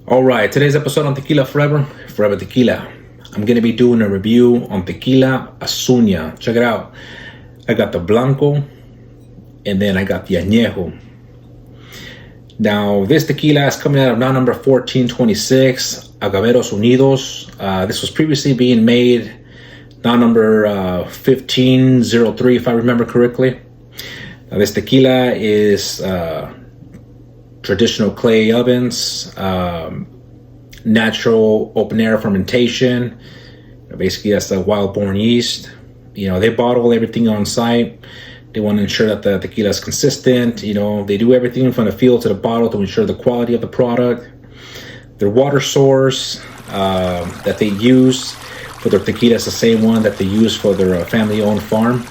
All right, today's episode on Tequila Forever, Forever Tequila. I'm going to be doing a review on Tequila Azuñia. Check it out. I got the Blanco, and then I got the Añejo. Now, this tequila is coming out of number 1426, Agaveros Unidos. This was previously being made number 1503, if I remember correctly. Now, this tequila is traditional clay ovens, natural open air fermentation. Basically, that's the wild born yeast. They bottle everything on site. They want to ensure that the tequila is consistent. They do everything from the field to the bottle to ensure the quality of the product. Their water source that they use for their tequila is the same one that they use for their family-owned farm.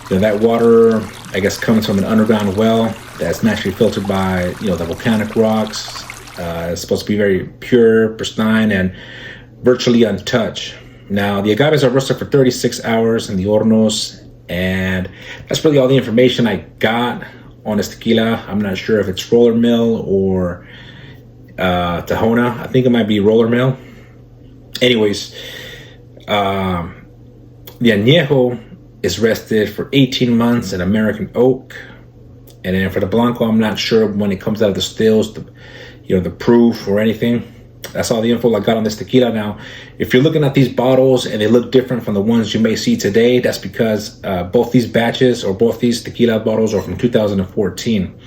That water, I guess, comes from an underground well that's naturally filtered by, the volcanic rocks. It's supposed to be very pure, pristine, and virtually untouched. Now, the agaves are roasted for 36 hours in the hornos, and that's really all the information I got on this tequila. I'm not sure if it's roller mill or Tahona. I think it might be roller mill. Anyways, the Añejo is rested for 18 months in American oak. And then for the Blanco, I'm not sure when it comes out of the stills, the proof or anything. That's all the info I got on this tequila. Now, if you're looking at these bottles and they look different from the ones you may see today, that's because both these batches or both these tequila bottles are from 2014.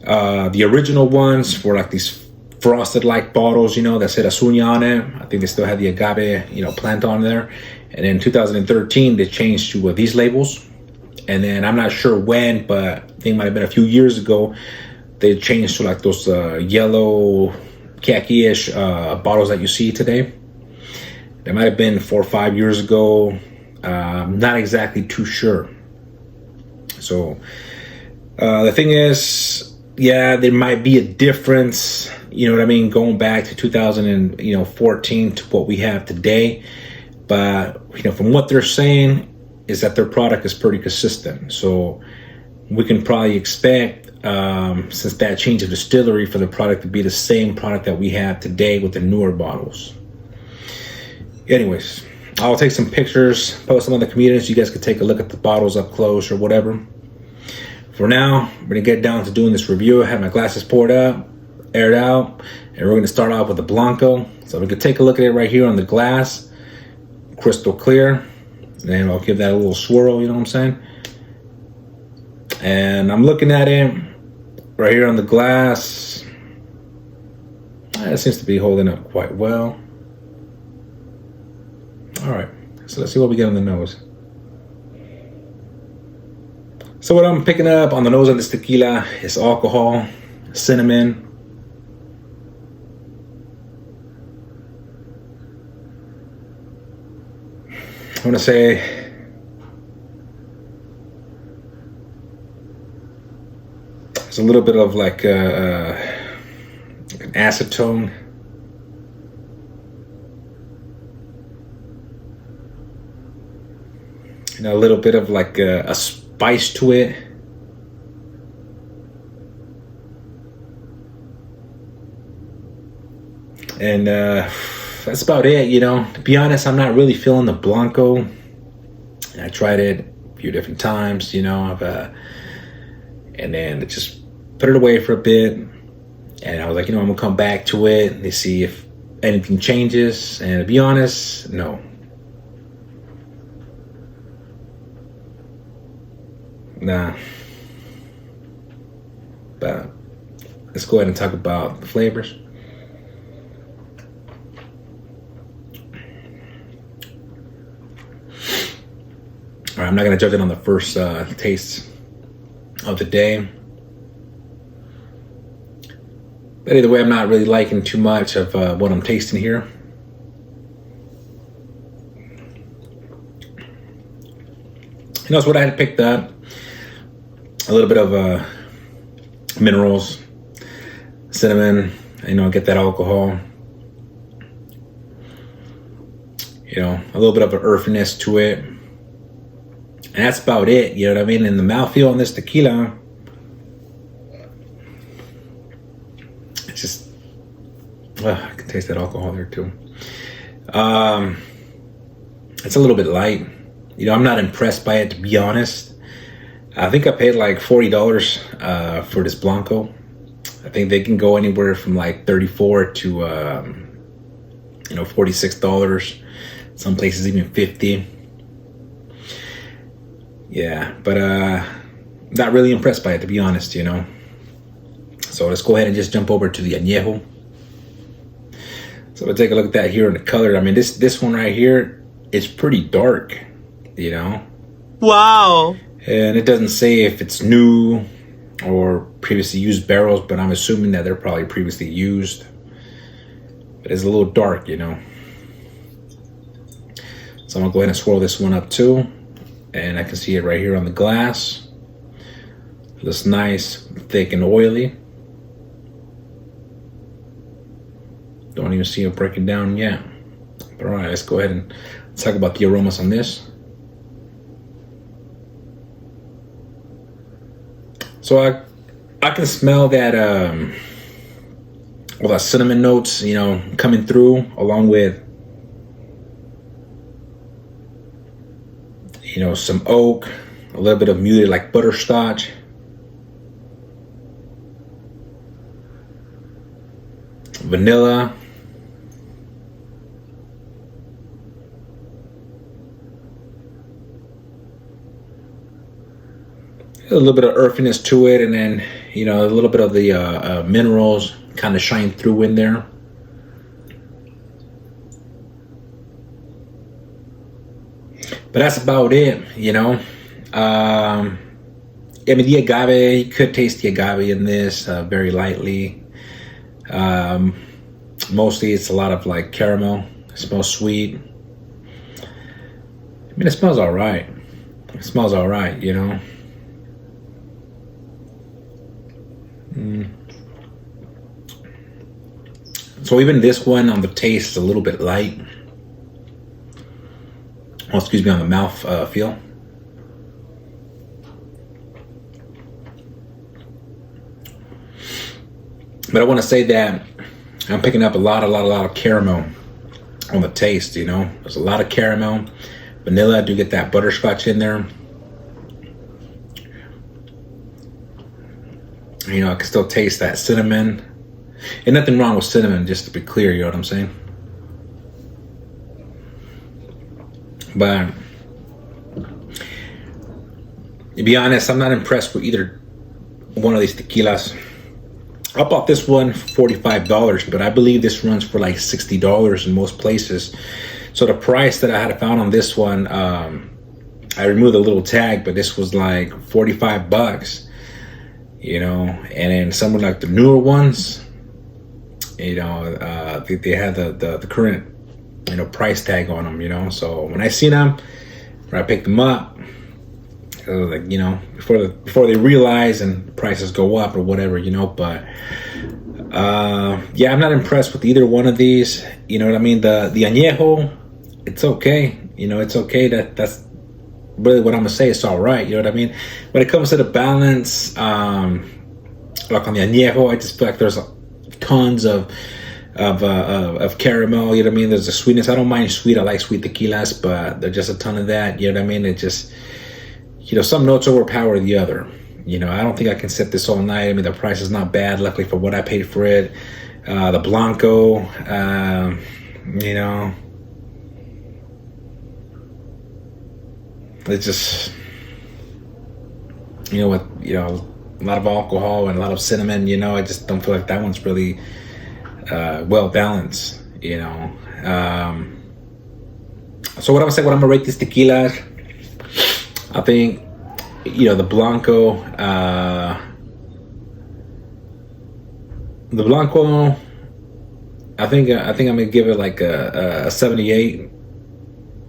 The original ones were like these frosted-like bottles, that said Azuñia on it. I think they still had the agave, plant on there. And in 2013, they changed to these labels. And then I'm not sure when, but I think it might have been a few years ago, they changed to like those yellow, khaki-ish bottles that you see today. That might have been 4 or 5 years ago. Not exactly too sure. So the thing is, yeah, there might be a difference, going back to 2014 to what we have today. But, from what they're saying is that their product is pretty consistent. So we can probably expect, since that change of distillery, for the product to be the same product that we have today with the newer bottles. Anyways, I'll take some pictures, post them on the community so you guys can take a look at the bottles up close or whatever. For now, we're going to get down to doing this review. I have my glasses poured up, aired out, and we're going to start off with the Blanco. So we can take a look at it right here on the glass, crystal clear. And I'll give that a little swirl, you know what I'm saying? And I'm looking at it right here on the glass. It seems to be holding up quite well. All right, so let's see what we get on the nose. So what I'm picking up on the nose of this tequila is alcohol, cinnamon. I want to say there's a little bit of like an acetone. A little bit of like a spice to it. And that's about it, To be honest, I'm not really feeling the Blanco. I tried it a few different times, and then just put it away for a bit. And I was like, I'm gonna come back to it and see if anything changes. And to be honest, no. Nah. But let's go ahead and talk about the flavors. All right, I'm not going to judge it on the first taste of the day. But either way, I'm not really liking too much of what I'm tasting here. That's what I had picked up. A little bit of minerals, cinnamon, get that alcohol. A little bit of an earthiness to it. And that's about it, you know what I mean? And the mouthfeel on this tequila, it's just I can taste that alcohol there too. It's a little bit light. I'm not impressed by it, to be honest. I think I paid like $40 for this Blanco. I think they can go anywhere from like $34 to $46. Some places even $50. Yeah, but not really impressed by it, to be honest. So let's go ahead and just jump over to the Añejo. So we'll take a look at that here in the color. I mean, this one right here is pretty dark. Wow. And it doesn't say if it's new or previously used barrels, but I'm assuming that they're probably previously used. But it's a little dark. So I'm gonna go ahead and swirl this one up too. And I can see it right here on the glass. Looks nice, thick and oily. Don't even see it breaking down yet. But all right, let's go ahead and talk about the aromas on this. So I can smell that all that cinnamon notes, coming through, along with some oak, a little bit of muted like butterscotch. Vanilla. A little bit of earthiness to it, and then a little bit of the minerals kind of shine through in there. But that's about it. I mean, the agave, you could taste the agave in this very lightly. Mostly it's a lot of like caramel. It smells sweet. I mean, it smells all right. It smells all right. So even this one on the taste is a little bit light. Oh, excuse me, on the mouth feel. But I want to say that I'm picking up a lot of caramel on the taste. There's a lot of caramel, vanilla. I do get that butterscotch in there. I can still taste that cinnamon. And nothing wrong with cinnamon, just to be clear, you know what I'm saying? But to be honest, I'm not impressed with either one of these tequilas. I bought this one for $45, but I believe this runs for like $60 in most places. So the price that I had found on this one, I removed the little tag, but this was like $45. And then some of like the newer ones, they had the current price tag on them. So when I seen them, when I picked them up, I was like, before they realize and prices go up or whatever, but yeah, I'm not impressed with either one of these. You know what I mean? The Añejo, it's okay. It's okay. That's really what I'm gonna say. It's all right. You know what I mean? When it comes to the balance, like on the Añejo, I just feel like there's tons of caramel. You know what I mean? There's a sweetness. I don't mind sweet. I like sweet tequilas, but there's just a ton of that. You know what I mean? It just, some notes overpower the other. I don't think I can sip this all night. I mean, the price is not bad, luckily, for what I paid for it. The Blanco, it's just, with, a lot of alcohol and a lot of cinnamon, I just don't feel like that one's really well balanced, So what I'm gonna rate this tequila, I think, the Blanco, I think I'm gonna give it like a 78,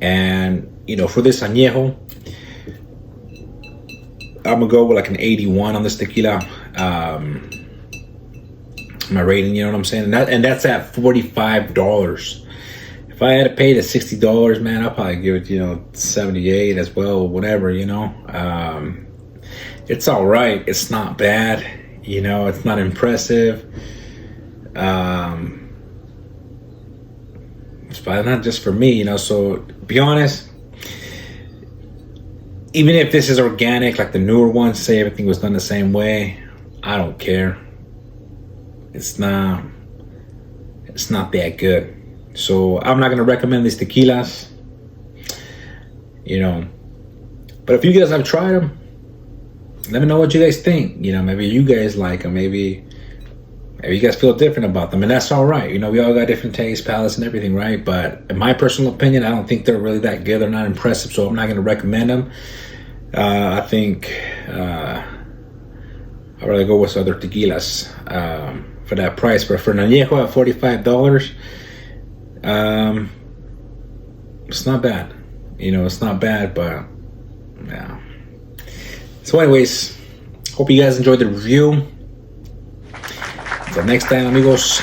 and for this Añejo, I'm gonna go with like an 81 on this tequila. My rating, you know what I'm saying, and that's at $45. If I had to pay the $60, man, I'll probably give it 78 as well, whatever. It's all right. It's not bad. It's not impressive. but not just for me, you know. So to be honest, even if this is organic, like the newer ones, say everything was done the same way, I don't care. It's not that good. So I'm not gonna recommend these tequilas, you know. But if you guys have tried them, let me know what you guys think. You know, maybe you guys like them. Maybe you guys feel different about them, and that's all right. You know, we all got different tastes, palates, and everything, right? But in my personal opinion, I don't think they're really that good. They're not impressive, so I'm not going to recommend them. I think I'd rather go with other tequilas for that price. But for an Añejo at $45, it's not bad. You know, it's not bad, but yeah. So anyways, hope you guys enjoyed the review. Until next time, amigos.